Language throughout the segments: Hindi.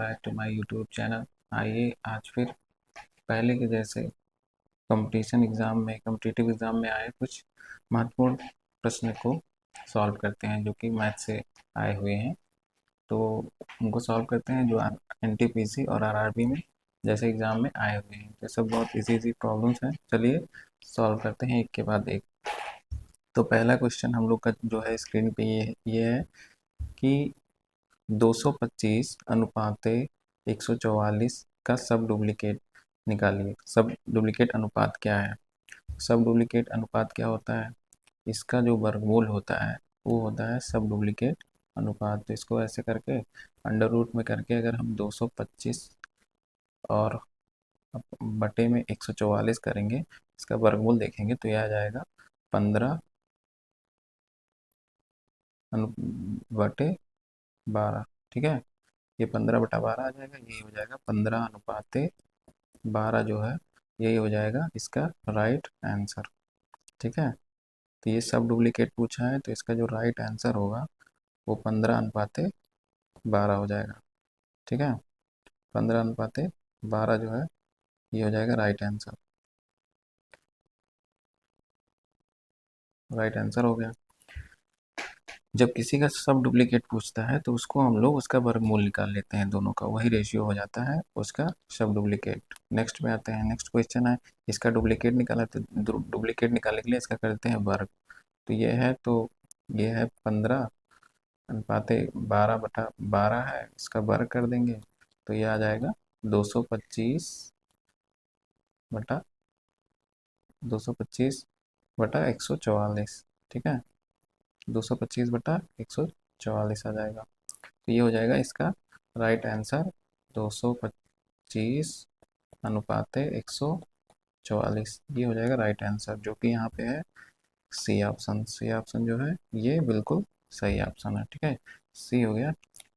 Back to my YouTube channel. आइए आज फिर पहले के जैसे कॉम्पिटिटिव एग्ज़ाम में आए कुछ महत्वपूर्ण प्रश्न को सॉल्व करते हैं जो कि मैथ से आए हुए हैं। तो उनको सॉल्व करते हैं जो एनटीपीसी और आरआरबी में जैसे एग्ज़ाम में आए हुए हैं। तो सब बहुत इजी प्रॉब्लम्स हैं। चलिए सॉल्व करते हैं एक के बाद एक। तो पहला क्वेश्चन हम लोग का जो है स्क्रीन पे ये है कि 225 अनुपाते 144 का सब डुप्लीकेट निकालिए। सब डुप्लीकेट अनुपात क्या है? सब डुप्लीकेट अनुपात क्या होता है? इसका जो वर्गमूल होता है वो होता है सब डुप्लीकेट अनुपात। तो इसको ऐसे करके अंडर रूट में करके अगर हम 225 और बटे में 144 करेंगे, इसका वर्गमूल देखेंगे तो यह आ जाएगा 15 बटे 12। ठीक है, ये 15/12 आ जाएगा। यही हो जाएगा 15/12 जो है यही हो जाएगा इसका राइट आंसर। ठीक है, तो ये सब डुप्लीकेट पूछा है तो इसका जो राइट आंसर होगा वो 15/12 हो जाएगा। ठीक है, 15/12 जो है ये हो जाएगा राइट आंसर। राइट आंसर हो गया। जब किसी का सब डुप्लीकेट पूछता है तो उसको हम लोग उसका वर्गमूल निकाल लेते हैं, दोनों का वही रेशियो हो जाता है उसका सब डुप्लीकेट। नेक्स्ट में आते हैं। नेक्स्ट क्वेश्चन है इसका डुप्लीकेट निकाला, तो डुप्लीकेट निकालने के लिए इसका करते हैं वर्ग। तो ये है 15/12 है, इसका वर्ग कर देंगे तो ये आ जाएगा 225 बटा 144। ठीक है, 225/144 आ जाएगा। तो ये हो जाएगा इसका राइट आंसर 225 अनुपाते 144। ये हो जाएगा राइट आंसर जो कि यहाँ पे है सी ऑप्शन। सी ऑप्शन जो है ये बिल्कुल सही ऑप्शन है। ठीक है, सी हो गया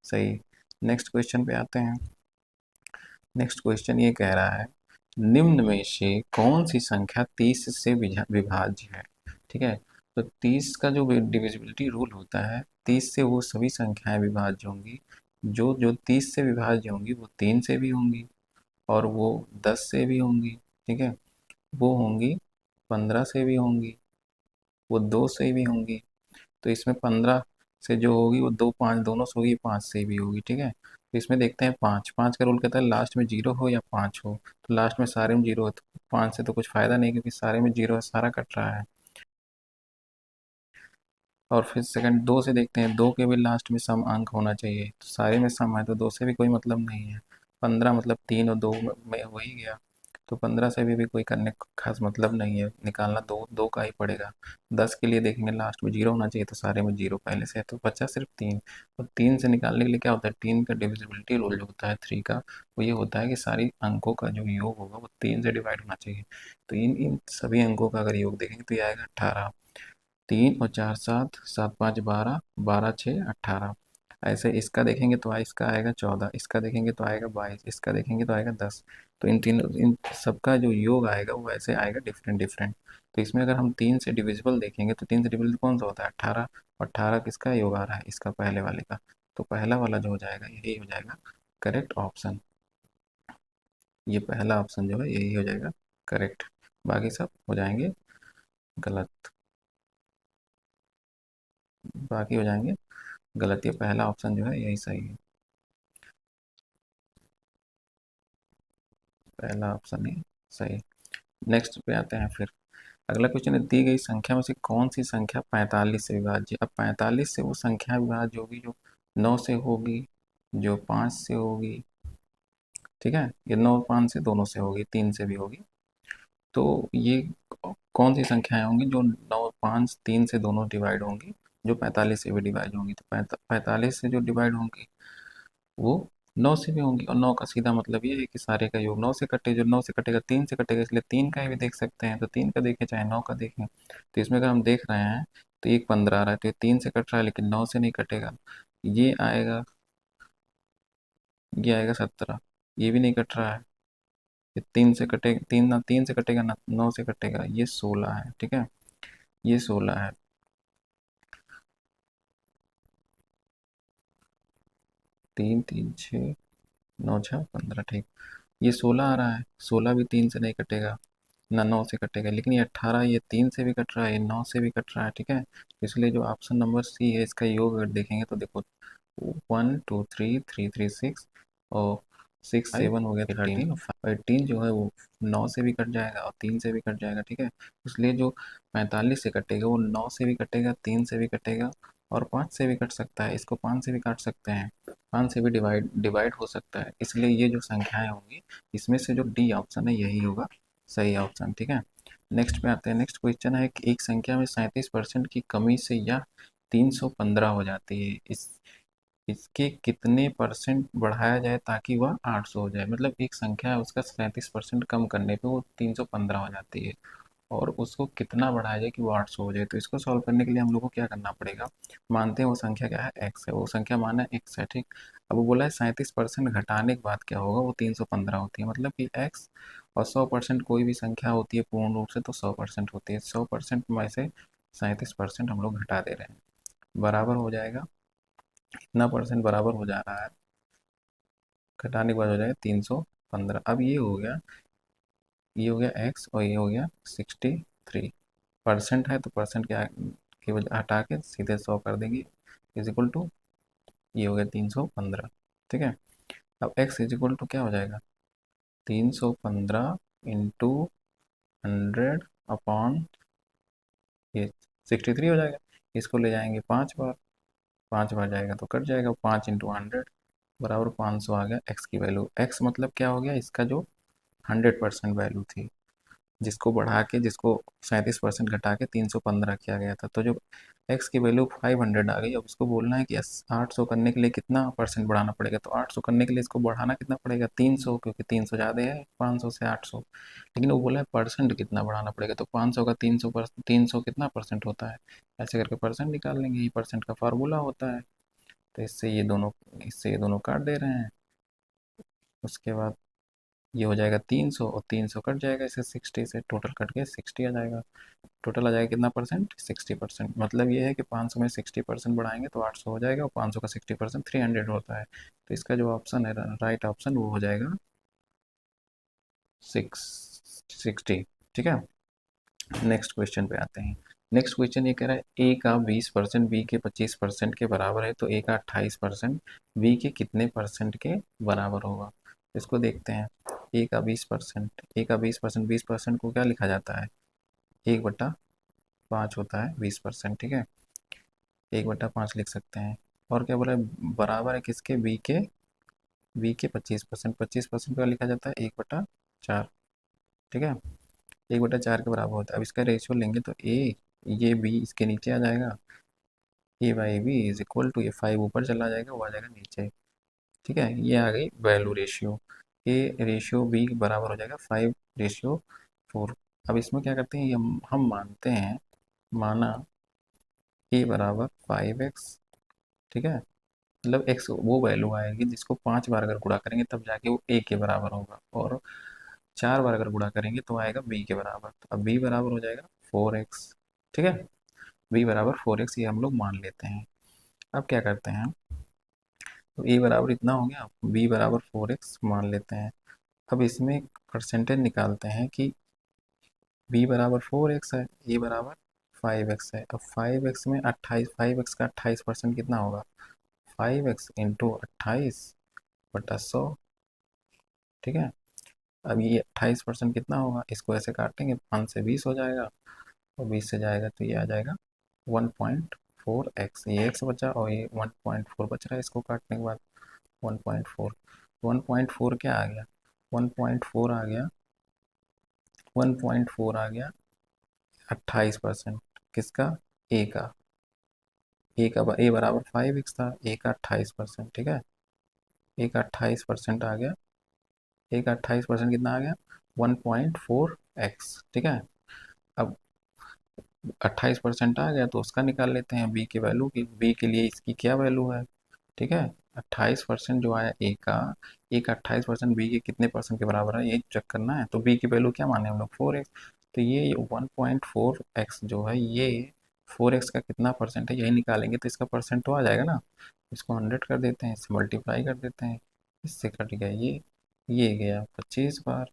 सही। नेक्स्ट क्वेश्चन पे आते हैं। नेक्स्ट क्वेश्चन ये कह रहा है निम्न में से कौन सी संख्या 30 से विभाज्य है? ठीक है, तो 30 का जो डिविजिबिलिटी रूल होता है, 30 से वो सभी संख्याएं विभाज्य होंगी जो जो 30 से विभाज्य होंगी वो 3 से भी होंगी और वो 10 से भी होंगी। ठीक है, वो होंगी 15 से भी होंगी, वो 2 से भी होंगी। तो इसमें 15 से जो होगी वो 2 5 दोनों से होगी, 5 से भी होगी। ठीक है, तो इसमें देखते हैं 5 5 का रूल कहता है लास्ट में 0 हो या 5 हो। तो लास्ट में सारे में 0 हो तो 5 से तो कुछ फ़ायदा नहीं क्योंकि सारे में 0 है, सारा कट रहा है। और फिर सेकंड 2 से देखते हैं, 2 के भी लास्ट में सम अंक होना चाहिए, तो सारे में सम है तो 2 से भी कोई मतलब नहीं है। 15 मतलब 3 और 2 में हो ही गया, तो 15 से भी कोई करने का खास मतलब नहीं है, निकालना दो दो का ही पड़ेगा। 10 के लिए देखेंगे लास्ट में 0 होना चाहिए तो सारे में 0 पहले से है तो बचा सिर्फ 3। और 3 से निकालने के लिए क्या होता है, 3 का डिविजिबिलिटी रूल जो होता है 3 का, वो ये होता है कि सारी अंकों का जो योग होगा वो 3 से डिवाइड होना चाहिए। तो इन इन सभी अंकों का अगर योग देखेंगे तो ये आएगा 18। 3 और 4 7, 7 5 12, 12 6 18। ऐसे इसका देखेंगे तो इसका आएगा 14, इसका देखेंगे तो आएगा 22, इसका देखेंगे तो आएगा 10। तो इन सबका जो योग आएगा वो ऐसे आएगा डिफरेंट डिफरेंट। तो इसमें अगर हम 3 से डिविजिबल देखेंगे तो 3 से डिविजिबल कौन सा होता है, 18। और 18 किसका योग आ रहा है, इसका पहले वाले का। तो पहला वाला जो हो जाएगा यही हो जाएगा करेक्ट ऑप्शन। ये पहला ऑप्शन जो है यही हो जाएगा करेक्ट, बाकी सब हो जाएंगे गलत। बाकी हो जाएंगे गलत, ये पहला ऑप्शन जो है यही सही है। पहला ऑप्शन ही सही। नेक्स्ट पे आते हैं फिर। अगला क्वेश्चन है दी गई संख्या में से कौन सी संख्या 45 से विभाज्य। अब 45 से वो संख्या विभाज्य होगी जो 9 से होगी, जो 5 से होगी। ठीक है, ये 9 5 से दोनों से होगी, 3 से भी होगी। तो ये कौन सी संख्याएं होंगी जो 9 5 3 से दोनों डिवाइड होंगी, जो 45 से भी डिवाइड होंगी। तो 45 से जो डिवाइड होंगी वो 9 से भी होंगी, और 9 का सीधा मतलब ये है कि सारे का योग 9 से कटे, जो 9 से कटेगा 3 से कटेगा, इसलिए 3 का भी देख सकते हैं। तो 3 का देखें चाहे 9 का देखें, तो इसमें अगर हम देख रहे हैं तो एक 15 आ रहा है, तो ये 3 से कट रहा है लेकिन 9 से नहीं कटेगा। ये आएगा, ये आएगा 17, ये भी नहीं कट रहा है। ये 3 से कटेगा, 3 ना 3 से कटेगा ना 9 से कटेगा, ये 16 है। ठीक है, ये 16 है। 3 3 6 9 6 15, ठीक। ये 16 आ रहा है, 16 भी 3 से नहीं कटेगा, ना 9 से कटेगा, लेकिन ये 18 ये 3 से भी कट रहा है, ये 9 से भी कट रहा है, ठीक है। इसलिए जो ऑप्शन नंबर सी है इसका योग अगर देखेंगे तो देखो 1 2 3 3 3 6 और 6 7 हो गया 13, और 18 जो है वो 9 से भी कट जाएगा और 3 से भी कट जाएगा, ठीक है। इसलिए जो 45 से कटेगा वो 9 से भी कटेगा, 3 से भी कटेगा और 5 से भी कट सकता है, इसको 5 से भी काट सकते हैं, 5 से भी डिवाइड डिवाइड हो सकता है। इसलिए ये जो संख्याएं होंगी इसमें से जो डी ऑप्शन है यही होगा सही ऑप्शन, ठीक है। नेक्स्ट पे आते हैं। नेक्स्ट क्वेश्चन है कि एक संख्या में 37% की कमी से यह 315 हो जाती है, इसके कितने परसेंट बढ़ाया जाए ताकि वह 800 हो जाए। मतलब एक संख्या है उसका 37% कम करने पे वो 315 हो जाती है और उसको कितना बढ़ाया जाए कि वो 800 हो जाए। तो इसको सॉल्व करने के लिए हम लोग को क्या करना पड़ेगा, मानते हैं वो संख्या क्या है, एक्स है, वो संख्या माना एक्स है, ठीक। अब वो बोला है 37% घटाने के बाद क्या होगा, वो 315 होती है। मतलब कि एक्स और 100% कोई भी संख्या होती है पूर्ण रूप से तो 100% होती है, 100% में से 37% हम लोग घटा दे रहे हैं, बराबर हो जाएगा, इतना परसेंट बराबर हो जा रहा है, घटाने के बाद हो जाएगा 315। अब ये हो गया एक्स और ये हो गया 63। परसेंट है तो परसेंट की वजह हटा के सीधे 100 कर देंगे, इज इक्वल टू ये हो गया 315, ठीक है। अब एक्स इज इक्वल टू क्या हो जाएगा, 315 इंटू 100 अपॉन ये 63 हो जाएगा। इसको ले जाएंगे 5 बार, 5 बार जाएगा तो कट जाएगा, 5 इंटू 100 बराबर 500 आ गया एक्स की वैल्यू। एक्स मतलब क्या हो गया, इसका जो 100% वैल्यू थी, जिसको बढ़ा के जिसको 37% घटा के 315 किया गया था, तो जो एक्स की वैल्यू 500 आ गई। अब इसको बोलना है कि 800 करने के लिए कितना परसेंट बढ़ाना पड़ेगा, तो 800 करने के लिए इसको बढ़ाना कितना पड़ेगा 300, क्योंकि 300 ज़्यादा है 500 से 800, लेकिन वो बोला है परसेंट कितना बढ़ाना पड़ेगा, तो 500 का 300 कितना परसेंट होता है, ऐसे करके परसेंट निकाल लेंगे, ये परसेंट का फार्मूला होता है। तो इससे ये दोनों काट दे रहे हैं, उसके बाद ये हो जाएगा 300 और 300 कट जाएगा इसे 60 से, टोटल कट के 60 आ जाएगा। टोटल आ जाएगा कितना परसेंट, 60%। मतलब ये है कि 500 में 60% बढ़ाएंगे तो 800 हो जाएगा और 500 का 60% 300 होता है। तो इसका जो ऑप्शन है राइट ऑप्शन वो हो जाएगा 60, ठीक है। नेक्स्ट क्वेश्चन पे आते हैं। नेक्स्ट क्वेश्चन ये कह रहा है ए का 20% बी के 25% के बराबर है तो ए का 28% बी के कितने परसेंट के बराबर होगा। इसको देखते हैं। ए का 20%, 20% को क्या लिखा जाता है, 1/5 होता है 20%, ठीक है, 1/5 लिख सकते हैं। और क्या बोला है, बराबर है किसके, बी के 25%, 25% का लिखा जाता है 1/4, ठीक है, 1/4 के बराबर होता है। अब इसका रेशियो लेंगे तो ये बी इसके नीचे आ जाएगा, A/B इज इक्वल टू, ये 5 ऊपर चला जाएगा वो आ जाएगा नीचे, ठीक है। ये आ गई वैल्यू रेशियो, A/B बराबर हो जाएगा 5/4। अब इसमें क्या करते हैं, ये हम मानते हैं, माना A बराबर 5x, ठीक है। मतलब x वो वैल्यू आएगी जिसको 5 बार अगर गुणा करेंगे तब जाके वो A के बराबर होगा, और 4 बार अगर गुणा करेंगे तो आएगा B के बराबर। तो अब B बराबर हो जाएगा 4x, ठीक है, B बराबर 4x ये हम लोग मान लेते हैं। अब क्या करते हैं, तो A बराबर इतना हो गया, B बराबर 4x मान लेते हैं। अब इसमें परसेंटेज निकालते हैं कि B बराबर 4x है, A बराबर 5x है। अब 5x में 28, 5x का 28% कितना होगा, 5x इंटू 28/100, ठीक है। अब ये 28% कितना होगा, इसको ऐसे काटेंगे, 5 से 20 हो जाएगा और 20 से जाएगा तो ये आ जाएगा 1.4x, ये x बचा और ये 1.4 बच रहा है इसको काटने के बाद, 1.4, 1.4 क्या आ गया, 1.4 आ गया, 1.4 आ गया 28%, किसका, ए का, ए बराबर 5x था, ए का 28%, ठीक है, ए का 28% आ गया, ए का 28% कितना आ गया, 1.4x, ठीक है। अब 28% आ गया तो उसका निकाल लेते हैं बी की वैल्यू की, बी के लिए इसकी क्या वैल्यू है, ठीक है। 28% जो आया ए का 28% बी के कितने परसेंट के बराबर है ये चेक करना है, तो बी की वैल्यू क्या माने हम लोग 4x, तो ये 1.4x जो है ये 4x का कितना परसेंट है यही निकालेंगे तो इसका परसेंट तो आ जाएगा ना, इसको 100 कर देते हैं, इससे मल्टीप्लाई कर देते हैं, इससे कट गया ये गया 25 बार।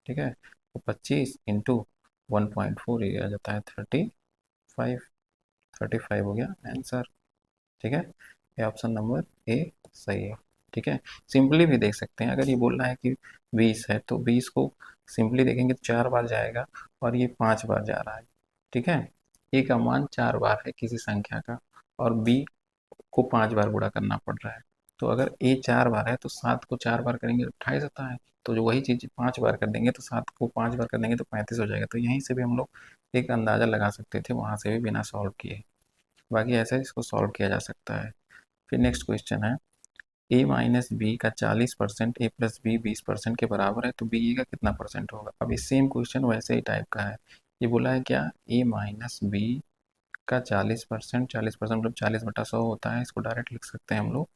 ठीक है, तो 25 × 1.4 ये आ जाता है 35। 35 हो गया आंसर। ठीक है, ये ऑप्शन नंबर ए सही है। ठीक है, सिंपली भी देख सकते हैं, अगर ये बोल रहा है कि 20 है तो 20 को सिंपली देखेंगे तो 4 बार जाएगा और ये 5 बार जा रहा है। ठीक है, ए का मान 4 बार है किसी संख्या का और बी को 5 बार गुणा करना पड़ रहा है। तो अगर ए 4 बार है तो 7 को 4 बार करेंगे तो 28 होता है। तो जो वही चीज़ 5 बार कर देंगे तो 7 को 5 बार कर देंगे तो 35 हो जाएगा। तो यहीं से भी हम लोग एक अंदाज़ा लगा सकते थे, वहाँ से भी बिना सॉल्व किए। बाकी ऐसे इसको सॉल्व किया जा सकता है। फिर नेक्स्ट क्वेश्चन है, ए माइनस बी का 40% ए प्लस बी 20% के बराबर है तो बी का कितना परसेंट होगा। अब ये सेम क्वेश्चन वैसे ही टाइप का है। ये बोला है क्या, ए माइनस बी का 40%, 40% मतलब 40/100 होता है। इसको डायरेक्ट लिख सकते हैं हम लोग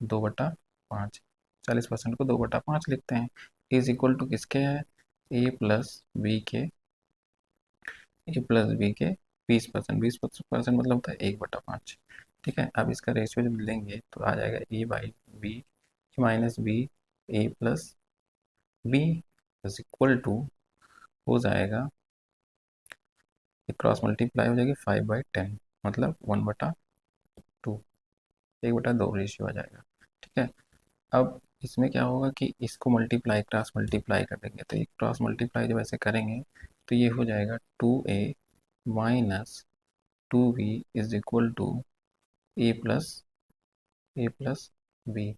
2/5। 40% को 2/5 लिखते हैं। इज इक्वल टू किसके है, ए प्लस बी के, ए प्लस बी के 20%। 20% मतलब होता है 1/5। ठीक है, अब इसका रेशियो जब लेंगे तो आ जाएगा A by B, A minus B, A plus B is equal to हो जाएगा, क्रॉस मल्टीप्लाई हो जाएगी 5/10 मतलब 1/2, 1/2 रेशियो आ जाएगा। ठीक है, अब इसमें क्या होगा कि इसको मल्टीप्लाई क्रॉस मल्टीप्लाई कर देंगे तो एक क्रॉस मल्टीप्लाई जब ऐसे करेंगे तो ये हो जाएगा 2a minus 2b is equal to a plus b.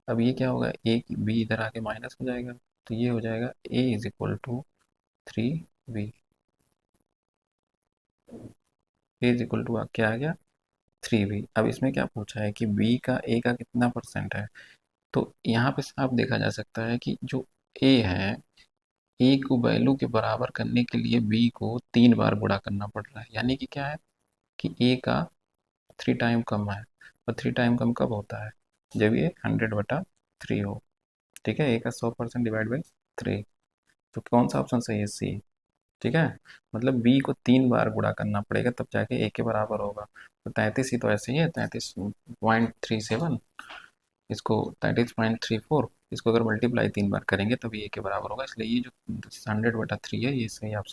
अब ये क्या होगा, ए की बी इधर आके माइनस हो जाएगा तो ये हो जाएगा A is equal to 3b। A is equal to क्या आ गया, 3b। अब इसमें क्या पूछा है कि बी का ए का कितना परसेंट है। तो यहाँ पे साफ देखा जा सकता है कि जो ए है, ए को वैल्यू के बराबर करने के लिए बी को 3 बार गुणा करना पड़ रहा है। यानी कि क्या है कि ए का 3 टाइम कम है। और 3 टाइम कम कब होता है, जब ये 100/3 हो। ठीक है, ए का 100% डिवाइड बाई 3। तो कौन सा ऑप्शन सही है, सी। ठीक है, मतलब बी को 3 बार गुणा करना पड़ेगा तब जाके ए के बराबर होगा। तो 33 ही तो ऐसे ही है, 33.37। इसको 33.34, इसको अगर मल्टीप्लाई 3 बार करेंगे तभी ए के बराबर होगा। इसलिए ये जो 100/3 है ये सही ऑप्शन